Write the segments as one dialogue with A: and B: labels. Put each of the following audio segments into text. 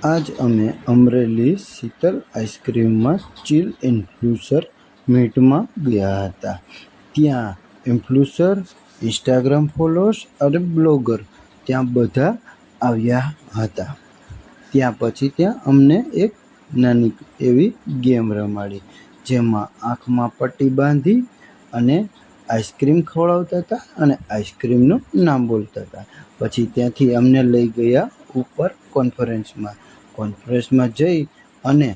A: આજ અમે અમરેલી શીતલ આઈસ્ક્રીમમાં ચીલ ઇન્ફ્લુએન્સર મીટમાં ગયા હતા. ત્યાં ઇન્ફ્લુએન્સર, ઇન્સ્ટાગ્રામ ફોલોઅર્સ અને બ્લોગર ત્યાં બધા આવ્યા હતા. ત્યાં અમને એક નાની એવી ગેમ રમાડી, જેમાં આંખમાં પટ્ટી બાંધી અને આઈસ્ક્રીમ ખવડાવતા હતા અને આઈસ્ક્રીમનું નામ બોલતા હતા. પછી ત્યાંથી અમને લઈ ગયા ઉપર કોન્ફરન્સમાં જઈ અને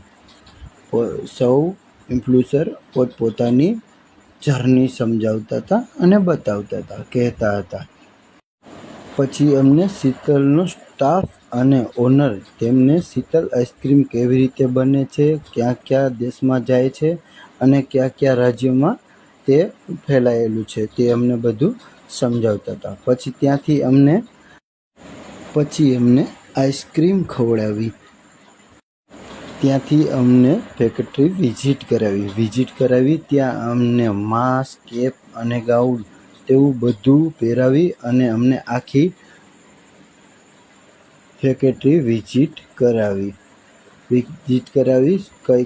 A: સૌ ઇન્ફ્લુએન્સર પોતપોતાની જર્ની સમજાવતા હતા અને બતાવતા હતા, કહેતા હતા. પછી અમને શીતલનો સ્ટાફ અને ઓનર તેમને શીતલ આઈસ્ક્રીમ કેવી રીતે બને છે, ક્યાં ક્યાં દેશમાં જાય છે અને કયા કયા રાજ્યોમાં તે ફેલાયેલું છે તે અમને બધું સમજાવતા હતા. પછી અમને આઈસ્ક્રીમ ખવડાવી. ત્યાંથી અમને ફેક્ટરી વિઝિટ કરાવી. ત્યાં અમને માસ્ક, કેપ અને ગાઉન તેવું બધું પહેરાવી અને અમને આખી ફેક્ટરી વિઝિટ કરાવી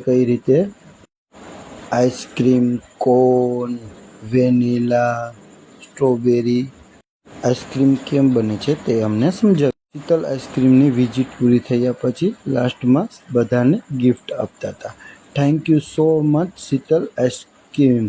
A: કઈ રીતે આઈસ્ક્રીમ, કોન, વેનીલા, સ્ટ્રોબેરી આઈસ્ક્રીમ કેમ બને છે તે અમને સમજાવ્યું. શીતલ આઈસ્ક્રીમની વિઝિટ પૂરી થયા પછી લાસ્ટમાં બધાને ગિફ્ટ આપતા હતા. Thank you so much Sheetal ice cream.